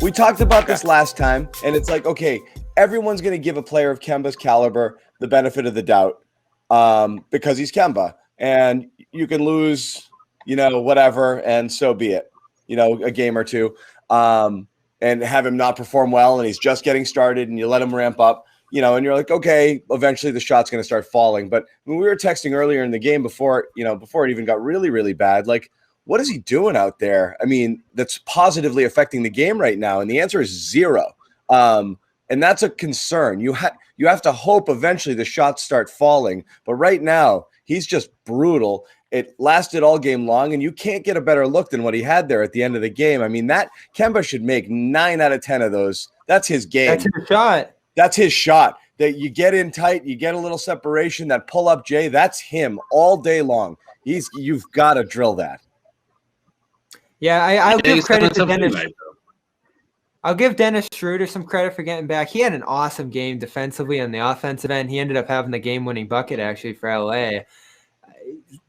We talked about this last time, and it's like, okay, everyone's going to give a player of Kemba's caliber the benefit of the doubt because he's Kemba. And you can lose, whatever, and so be it, a game or two, and have him not perform well, and he's just getting started, and you let him ramp up, and you're like, okay, eventually the shot's going to start falling. But when we were texting earlier in the game before it even got really, really bad, like, what is he doing out there? I mean, that's positively affecting the game right now. And the answer is zero. And that's a concern. You have to hope eventually the shots start falling. But right now, he's just brutal. It lasted all game long, and you can't get a better look than what he had there at the end of the game. I mean, that Kemba should make 9 out of 10 of those. That's his game. That's his shot. That's his shot. That you get in tight, you get a little separation, that pull-up Jay, that's him all day long. You've got to drill that. Yeah, I'll give credit to Dennis. I'll give Dennis Schroder some credit for getting back. He had an awesome game defensively on the offensive end. He ended up having the game-winning bucket, actually, for LA.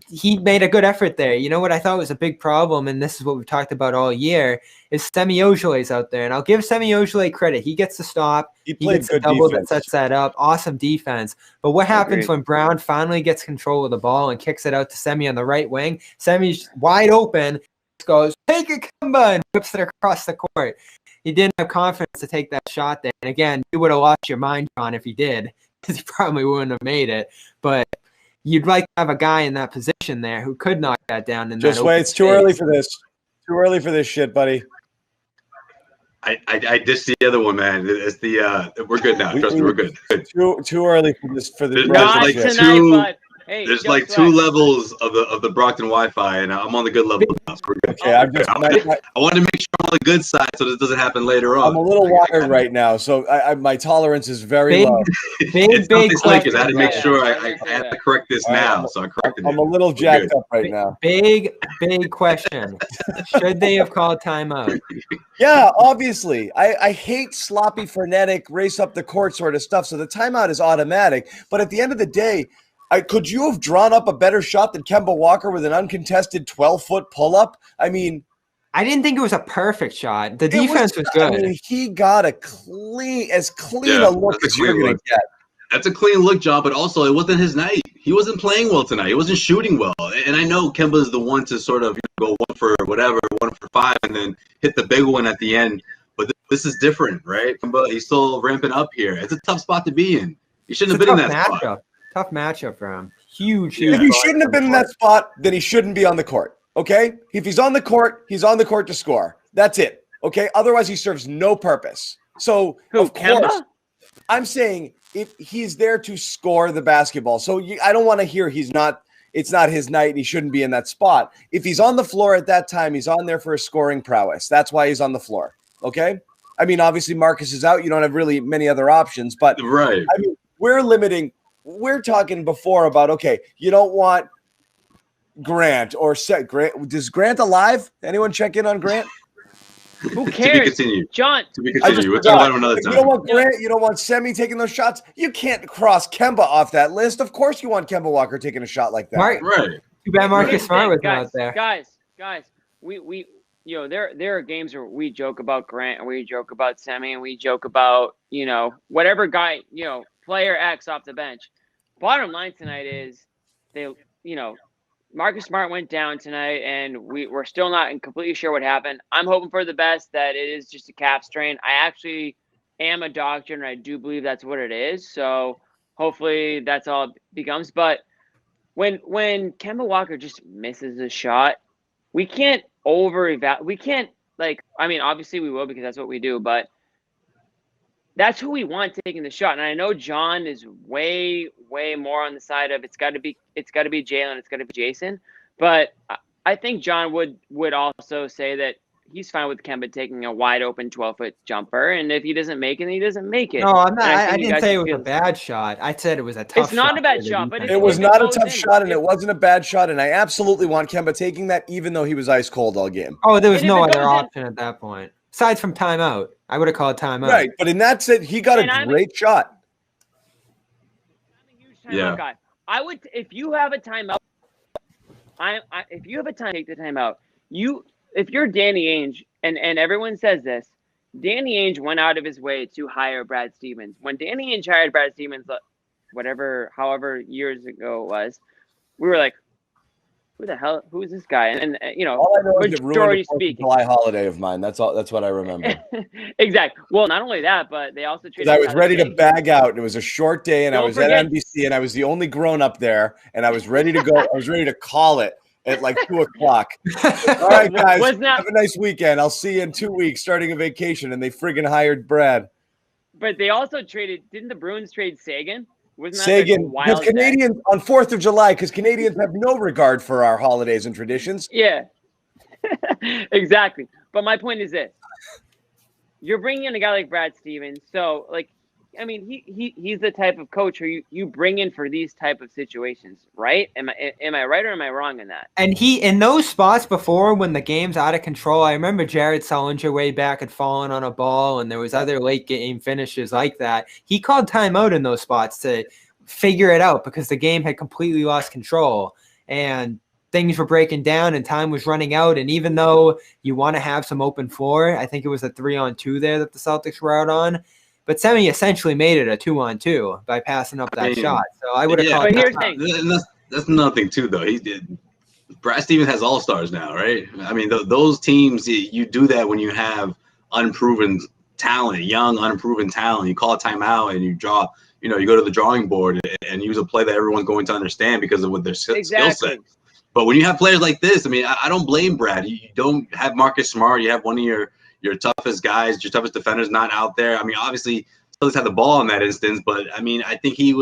He made a good effort there. You know what I thought was a big problem, and this is what we've talked about all year, is Semi Ojeleye's out there. And I'll give Semi Ojeleye credit. He gets the stop. He gets the double defense that sets that up. Awesome defense. But what happens when Brown finally gets control of the ball and kicks it out to Semi on the right wing? Semi's wide open, goes, take it, Kemba, and whips it across the court. He didn't have confidence to take that shot there. And again, you would have lost your mind, John, if he did, because he probably wouldn't have made it. But you'd like to have a guy in that position there who could knock that down. Just wait, it's too early for this. Too early for this shit, buddy. I dissed the other one, man. It's the we're good now. Trust me, we're good. Too early for this. Not tonight, but hey, there's like 2 levels of the Brockton Wi-Fi, and I'm on the good level now. So we're good. Okay, I wanted to make sure I'm on the good side so this doesn't happen later on. I'm a little wired right now, so my tolerance is very low. Big question. I had to make sure I had to correct this now, so I corrected it. I'm a little jacked up right now. Big question. Should they have called timeout? Yeah, obviously. I hate sloppy, frenetic, race up the court sort of stuff, so the timeout is automatic. But at the end of the day, could you have drawn up a better shot than Kemba Walker with an uncontested 12-foot pull-up? I mean, I didn't think it was a perfect shot. The defense was good. I mean, he got as clean a look as you're going to get. That's a clean look, John, but also it wasn't his night. He wasn't playing well tonight. He wasn't shooting well. And I know Kemba is the one to sort of go 1 for whatever, 1 for 5, and then hit the big one at the end. But this is different, right? Kemba, he's still ramping up here. It's a tough spot to be in. He shouldn't have been in that spot. Tough matchup for him. Huge. If he shouldn't have been in that spot, then he shouldn't be on the court. Okay? If he's on the court to score. That's it. Okay? Otherwise, he serves no purpose. So, of course, I'm saying if he's there to score the basketball. So I don't want to hear it's not his night and he shouldn't be in that spot. If he's on the floor at that time, he's on there for his scoring prowess. That's why he's on the floor. Okay? I mean, obviously, Marcus is out. You don't have really many other options. But, right. I mean, we're talking before about, okay, you don't want Grant or Grant. Is Grant alive? Anyone check in on Grant? Who cares? To be continued. John. To be continued. We'll talk about him another time. You don't want Grant. You don't want Semi taking those shots. You can't cross Kemba off that list. Of course you want Kemba Walker taking a shot like that. Right. Too bad Marcus Smart was out there. Guys, we there are games where we joke about Grant and we joke about Semi and we joke about, whatever guy, player X off the bench. Bottom line tonight is Marcus Smart went down tonight, and we're still not completely sure what happened. I'm hoping for the best, that it is just a calf strain. I actually am a doctor, and I do believe that's what it is. So hopefully that's all it becomes. But when Kemba Walker just misses a shot, we can't we can't, obviously we will because that's what we do, but that's who we want taking the shot. And I know John is way, way more on the side of it's got to be Jaylen, it's got to be Jason. But I think John would also say that he's fine with Kemba taking a wide open 12-foot jumper. And if he doesn't make it, he doesn't make it. No, I'm not. I didn't say it was a bad shot. I said it was a tough shot. It's not a bad shot, but it was not a tough shot, and it wasn't a bad shot. And I absolutely want Kemba taking that, even though he was ice cold all game. Oh, there was no other option at that point. Aside from timeout, I would have called timeout. Right, but in that sense, he got a great shot. I'm a huge timeout guy. I would, if you have a timeout, if you have a time, take the timeout. If you're Danny Ainge, and everyone says this, Danny Ainge went out of his way to hire Brad Stevens. When Danny Ainge hired Brad Stevens, however years ago it was, we were like, who the hell? Who is this guy? And all I know is it ruined majority the 4th of speaking, July holiday of mine. That's all. That's what I remember. Exactly. Well, not only that, but they also traded. I was Tyler ready to Sagan. bag out, and it was a short day, and I was at NBC, and I was the only grown up there, and I was ready to go. I was ready to call it at like 2:00. All right, guys, have a nice weekend. I'll see you in 2 weeks, starting a vacation, and they friggin' hired Brad. But they also traded. Didn't the Bruins trade Sagan? Wasn't that Sagan, because Canadians on 4th of July, because Canadians have no regard for our holidays and traditions. Yeah, exactly. But my point is this: you're bringing in a guy like Brad Stevens, so he's the type of coach who you bring in for these type of situations, right? Am I right or am I wrong in that? And he, in those spots before when the game's out of control, I remember Jared Sullinger way back had fallen on a ball, and there was other late game finishes like that. He called timeout in those spots to figure it out because the game had completely lost control and things were breaking down and time was running out. And even though you want to have some open floor, I think it was a 3-on-2 there that the Celtics were out on. But Semi essentially made it a 2-on-2 by passing up that shot. So I would have called. But here's the thing. That's another thing too, though. He did. Brad Stevens has all-stars now, right? I mean, those teams, you do that when you have unproven talent, young, unproven talent. You call a timeout and you draw. You go to the drawing board and use a play that everyone's going to understand because of what their skill set. But when you have players like this, I mean, I don't blame Brad. You don't have Marcus Smart. You have one of your toughest guys, your toughest defenders not out there. I mean, obviously, Celtics had the ball in that instance, but I mean, I think he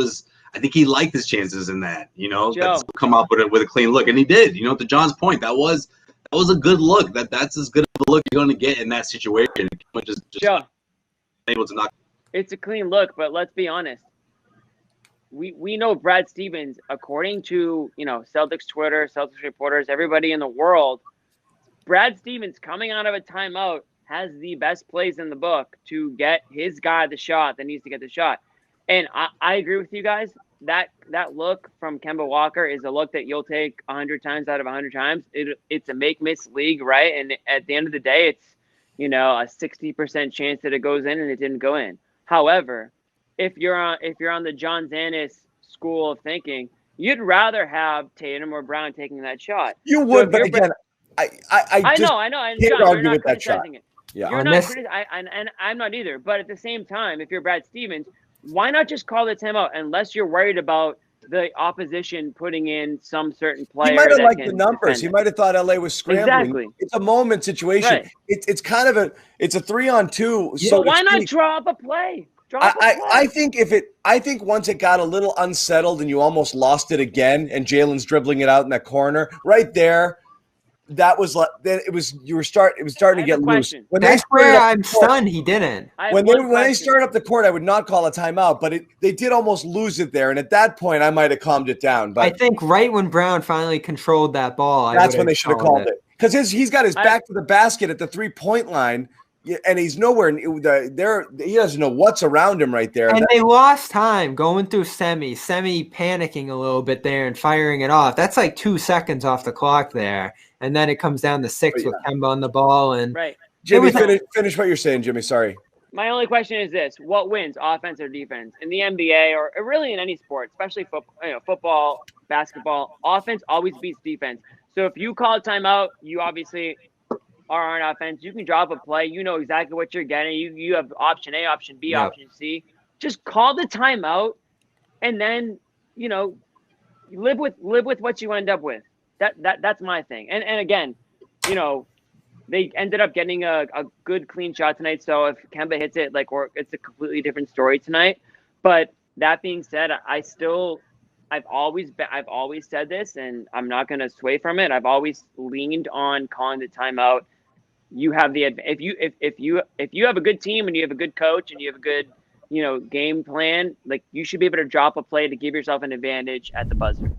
liked his chances in that, to come up with a clean look, and he did. To John's point, that was a good look. That's as good of a look you're going to get in that situation. Just able to knock. It's a clean look, but let's be honest. We know Brad Stevens, according to Celtics Twitter, Celtics reporters, everybody in the world. Brad Stevens coming out of a timeout has the best plays in the book to get his guy the shot that needs to get the shot. And I agree with you guys. That look from Kemba Walker is a look that you'll take 100 times out of 100 times. It's a make-miss league, right? And at the end of the day, it's a 60% chance that it goes in and it didn't go in. However, if you're on the John Zannis school of thinking, you'd rather have Tatum or Brown taking that shot. You would, but again, I know. And John, you're not criticizing it. Yeah, you're not and I'm not either. But at the same time, if you're Brad Stevens, why not just call the timeout unless you're worried about the opposition putting in some certain player? He might have liked the numbers. He might have thought LA was scrambling. Exactly. It's a moment situation. Right. It's kind of a 3-on-2. So why not draw up a play? I think once it got a little unsettled and you almost lost it again, and Jaylen's dribbling it out in that corner right there. That was like it was starting to get loose. That's where I'm stunned he didn't. When they started up the court, I would not call a timeout, but they did almost lose it there. And at that point, I might have calmed it down. But I think right when Brown finally controlled that ball, that's when they should have called it. Because he's got his back to the basket at the 3-point line, and he's nowhere there. He doesn't know what's around him right there. And they lost time going through semi panicking a little bit there and firing it off. That's like 2 seconds off the clock there. And then it comes down to 6 with Kemba on the ball. And Jimmy, finish what you're saying, Jimmy. Sorry. My only question is this: what wins, offense or defense, in the NBA or really in any sport, especially football, basketball? Offense always beats defense. So if you call a timeout, you obviously are on offense. You can drop a play. You know exactly what you're getting. You have option A, option B, option C. Just call the timeout, and then live with what you end up with. That's my thing. And again, they ended up getting a good clean shot tonight. So if Kemba hits it, it's a completely different story tonight. But that being said, I've always said this, and I'm not going to sway from it. I've always leaned on calling the timeout. You have the if you have a good team and you have a good coach and you have a good game plan, you should be able to drop a play to give yourself an advantage at the buzzer.